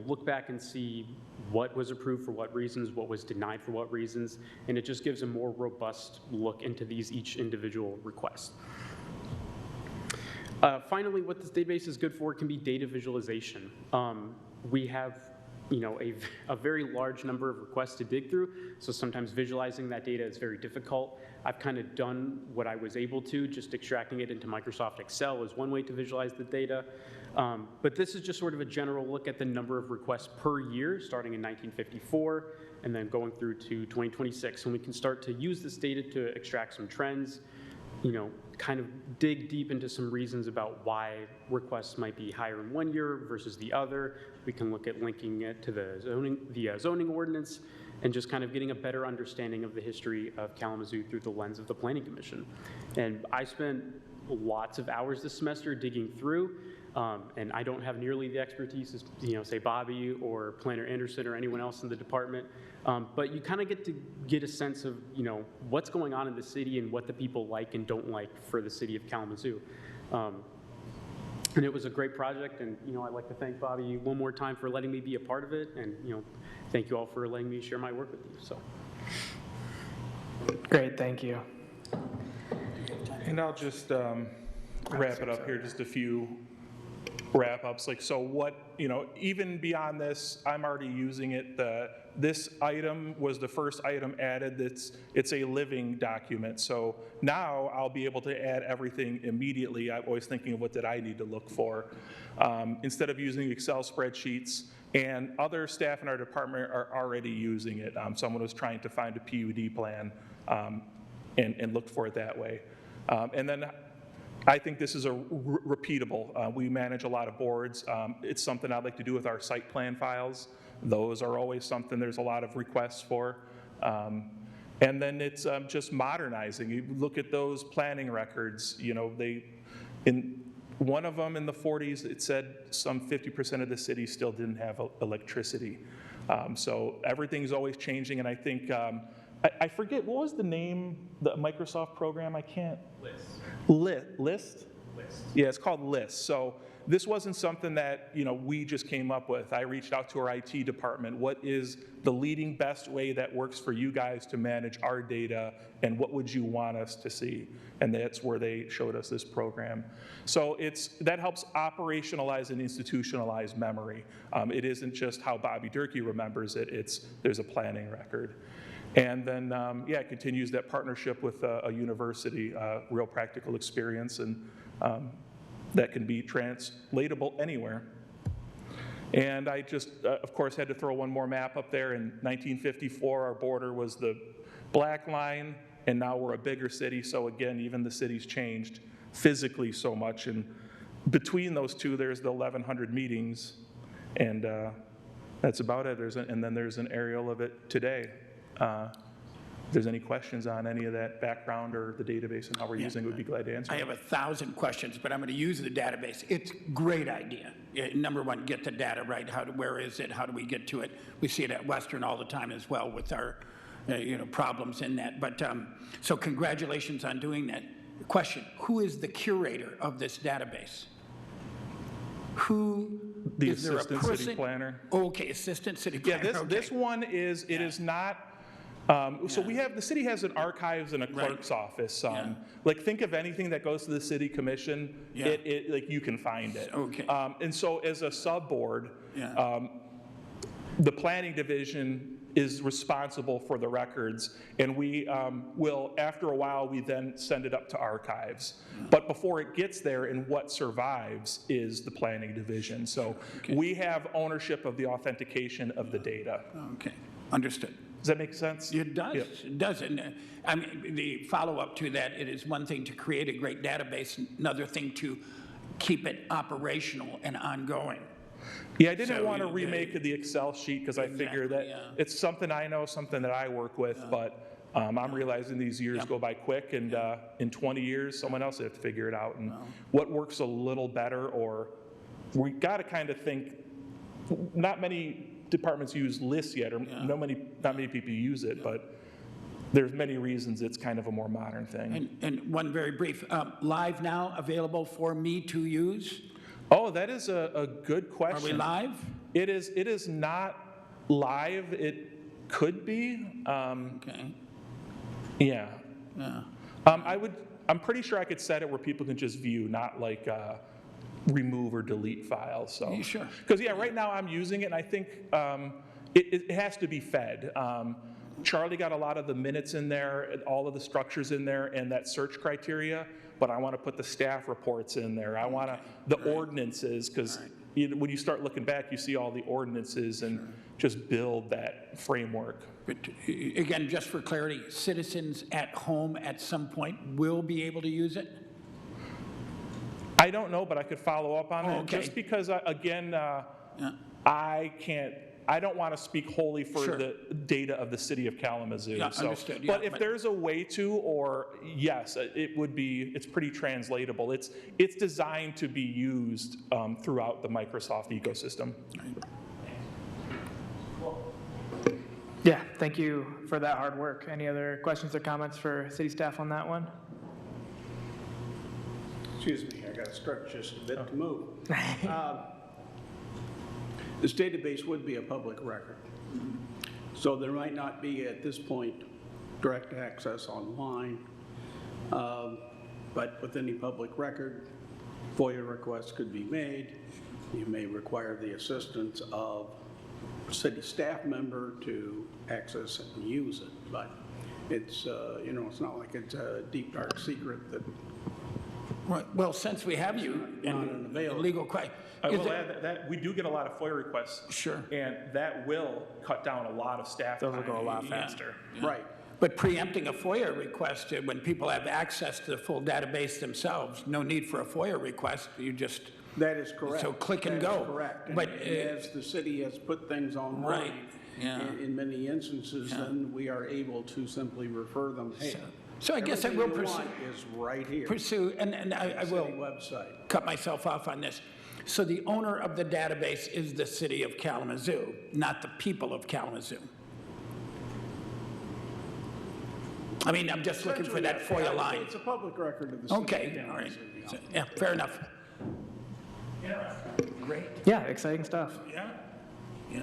look back and see what was approved for what reasons, what was denied for what reasons, and it just gives a more robust look into each individual request. Finally, what this database is good for can be data visualization. We have a very large number of requests to dig through, so sometimes visualizing that data is very difficult. I've kind of done what I was able to, just extracting it into Microsoft Excel is one way to visualize the data. But this is just sort of a general look at the number of requests per year, starting in 1954, and then going through to 2026. And we can start to use this data to extract some trends, kind of dig deep into some reasons about why requests might be higher in one year versus the other. We can look at linking it to the zoning ordinance and just kind of getting a better understanding of the history of Kalamazoo through the lens of the Planning Commission. And I spent lots of hours this semester digging through, and I don't have nearly the expertise as, say Bobby or Planner Anderson or anyone else in the department. But you kind of get to get a sense of, what's going on in the city and what the people like and don't like for the city of Kalamazoo. And it was a great project, and I'd like to thank Bobby one more time for letting me be a part of it, and thank you all for letting me share my work with you. So, great, thank you. And I'll just wrap it up here, just a few wrap-ups. So what, even beyond this, I'm already using it. This item was the first item added. It's a living document. So now I'll be able to add everything immediately. I'm always thinking of what did I need to look for. Instead of using Excel spreadsheets, and other staff in our department are already using it. Someone was trying to find a PUD plan and looked for it that way. And then I think this is a repeatable. We manage a lot of boards. It's something I'd like to do with our site plan files. Those are always something there's a lot of requests for. And then it's just modernizing. You look at those planning records, in one of them in the 40s, it said some 50% of the city still didn't have electricity. So everything's always changing, and I think, I forget, what was the name, the Microsoft program? I can't. List. List? Yeah, it's called List. So this wasn't something that, we just came up with. I reached out to our IT department. What is the leading best way that works for you guys to manage our data, and what would you want us to see? And that's where they showed us this program. So that helps operationalize and institutionalize memory. It isn't just how Bobby Durkee remembers it. There's a planning record. And then, it continues that partnership with a university, real practical experience, and that can be translatable anywhere. And I just, of course, had to throw one more map up there. In 1954, our border was the black line, and now we're a bigger city. So again, even the city's changed physically so much. And between those two, there's the 1,100 meetings, and that's about it. And then there's an aerial of it today. If there's any questions on any of that background or the database and how we're using it, we'd be glad to answer. I have 1,000 questions, but I'm going to use the database. It's a great idea. Number one, get the data right. Where is it? How do we get to it? We see it at Western all the time as well with our problems in that. But so congratulations on doing that. Question, who is the curator of this database? Who, The is there a assistant person? city planner. Okay, assistant city Yeah, planner, this okay. one is, it is not, so we have, the city has an archives and a clerk's office. Like, think of anything that goes to the city commission, Yeah. like, you can find it. Okay. And so as a sub-board, Yeah. the planning division is responsible for the records, and we will, after a while, we then send it up to archives. But before it gets there, and what survives is the planning division. So we have ownership of the authentication of the data. Okay, understood. Does that make sense? It does, Yeah. it does. And I mean, the follow-up to that, it is one thing to create a great database, another thing to keep it operational and ongoing. Yeah, I didn't So want to you- remake the Excel sheet because I figure that yeah. it's something I know, something that I work with, but I'm realizing these years go by quick, and in 20 years, someone else will have to figure it out. And what works a little better, or we got to kind of think, not many departments use lists yet, or not many people use it, but there's many reasons it's kind of a more modern thing. And one very brief, live now, available for me to use? Oh, that is a good question. Are we live? It is not live. It could be. Okay. Yeah. Yeah. I'm pretty sure I could set it where people can just view, not like remove or delete files. So. You sure? Because right now I'm using it, and I think it has to be fed. Charlie got a lot of the minutes in there, and all of the structures in there, and that search criteria. But I want to put the staff reports in there. I want the ordinances, because when you start looking back, you see all the ordinances and just build that framework. But again, just for clarity, citizens at home at some point will be able to use it? I don't know, but I could follow up on it. Okay. Just because, again, I don't want to speak wholly for the data of the city of Kalamazoo. Yeah, so, understood. But Yeah, if there's a way to, or yes, it would be, it's pretty translatable. It's designed to be used throughout the Microsoft ecosystem. Yeah, thank you for that hard work. Any other questions or comments for city staff on that one? Excuse me, I got struck just a bit to move. This database would be a public record. So there might not be, at this point, direct access online. But with any public record, FOIA requests could be made. You may require the assistance of a city staff member to access it and use it. But it's, it's not like it's a deep, dark secret that. Right. Well, since we have you in legal question. I will add that we do get a lot of FOIA requests. Sure. And that will cut down a lot of staff time. Those will go a lot faster. Right. But preempting a FOIA request, when people have access to the full database themselves, no need for a FOIA request, you just. That is correct. So click and That is go. correct. But, And as the city has put things online, Right. Yeah. in many instances, then we are able to simply refer them, hey, So I guess I will everything you want is right here. pursue, and I will City website. cut myself off on this. So the owner of the database is the city of Kalamazoo, not the people of Kalamazoo. I mean, I'm just looking for that FOIA line. It's a public record of the city. Okay, all right. So, yeah, fair enough. Great. Yeah, exciting stuff. Yeah. Yeah.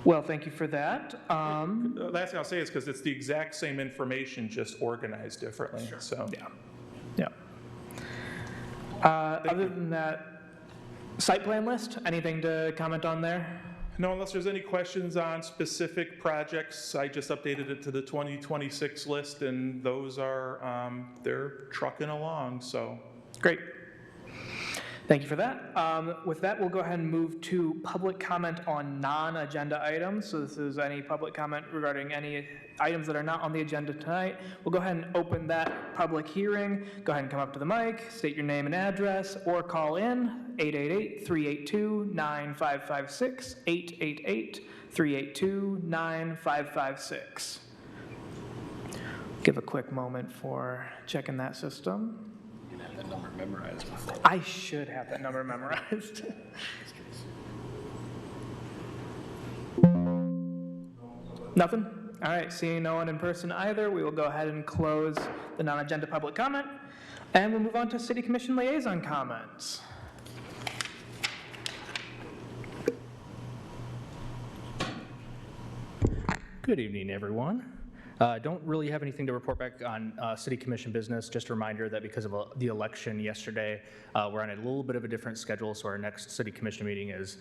Well, thank you for that. The last thing I'll say is because it's the exact same information, just organized differently. So. Yeah. Other than that, site plan list, anything to comment on there? No, unless there's any questions on specific projects, I just updated it to the 2026 list, and those are, they're trucking along, so. Great. Thank you for that. With that, we'll go ahead and move to public comment on non-agenda items. So this is any public comment regarding any items that are not on the agenda tonight. We'll go ahead and open that public hearing. Go ahead and come up to the mic, state your name and address, or call in 888-382-9556, 888-382-9556. Give a quick moment for checking that system. That number memorized. I should have that number memorized. Nothing? All right, seeing no one in person either, we will go ahead and close the non-agenda public comment, and we'll move on to City Commission liaison comments. Good evening, everyone. Don't really have anything to report back on city commission business. Just a reminder that because of the election yesterday, we're on a little bit of a different schedule. So our next city commission meeting is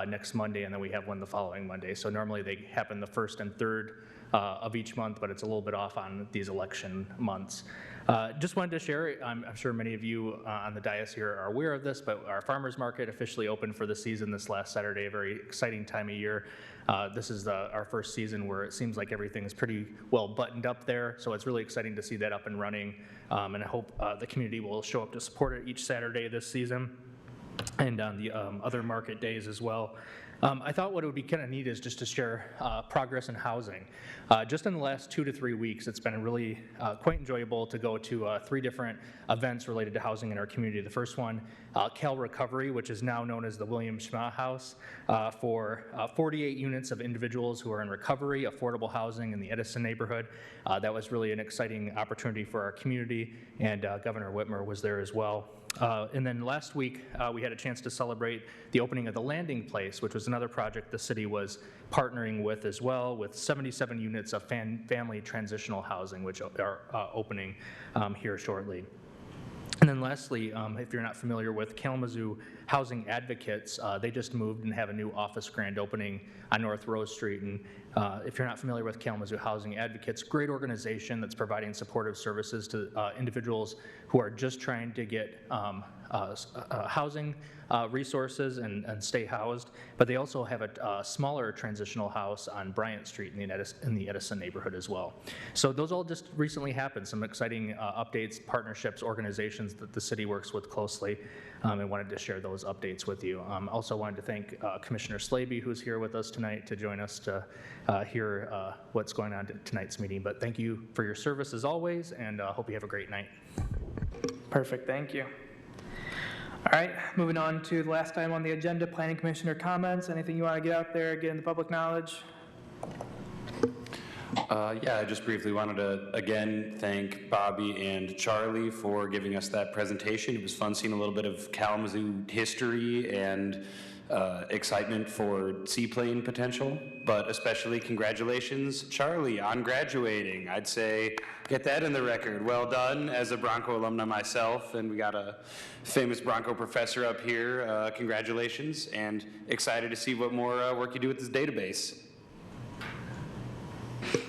next Monday, and then we have one the following Monday. So normally they happen the first and third of each month, but it's a little bit off on these election months. Just wanted to share, I'm sure many of you on the dais here are aware of this, but our farmers market officially opened for the season this last Saturday, a very exciting time of year. This is our first season where it seems like everything is pretty well buttoned up there, so it's really exciting to see that up and running, and I hope the community will show up to support it each Saturday this season and on the other market days as well. I thought what it would be kind of neat is just to share progress in housing. Just in the last 2 to 3 weeks, it's been really quite enjoyable to go to 3 different events related to housing in our community. The first one, Cal Recovery, which is now known as the William Schma House, for 48 units of individuals who are in recovery, affordable housing in the Edison neighborhood. That was really an exciting opportunity for our community, and Governor Whitmer was there as well. And then last week, we had a chance to celebrate the opening of the Landing Place, which was another project the city was partnering with as well, with 77 units of family transitional housing, which are opening here shortly. And then lastly, if you're not familiar with Kalamazoo Housing Advocates, they just moved and have a new office grand opening on North Rose Street. And if you're not familiar with Kalamazoo Housing Advocates, great organization that's providing supportive services to individuals who are just trying to get housing resources and stay housed, but they also have a smaller transitional house on Bryant Street in the Edison neighborhood as well. So those all just recently happened, some exciting updates, partnerships, organizations that the city works with closely, and wanted to share those updates with you. Also wanted to thank Commissioner Slaby, who's here with us tonight to join us to hear what's going on at tonight's meeting. But thank you for your service as always, and hope you have a great night. Perfect, thank you. All right, moving on to the last item on the agenda, planning commissioner comments. Anything you want to get out there, get into public knowledge? Yeah, I just briefly wanted to, again, thank Bobby and Charlie for giving us that presentation. It was fun seeing a little bit of Kalamazoo history and excitement for seaplane potential, but especially congratulations, Charlie, on graduating. I'd say get that in the record. Well done as a Bronco alumni myself, and we got a famous Bronco professor up here. Congratulations, and excited to see what more work you do with this database.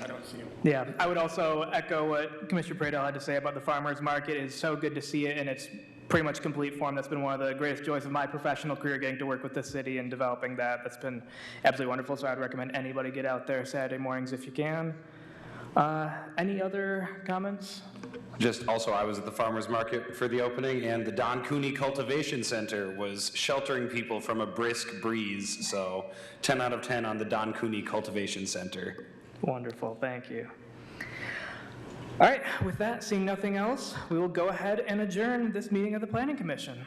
I don't see him. Yeah, I would also echo what Commissioner Pradell had to say about the farmers market. It's so good to see it in its pretty much complete form. That's been one of the greatest joys of my professional career, getting to work with the city and developing that. That's been absolutely wonderful, so I'd recommend anybody get out there Saturday mornings if you can. Any other comments? Just also, I was at the farmer's market for the opening, and the Don Cooney Cultivation Center was sheltering people from a brisk breeze, so 10 out of 10 on the Don Cooney Cultivation Center. Wonderful, thank you. All right, with that, seeing nothing else, we will go ahead and adjourn this meeting of the Planning Commission.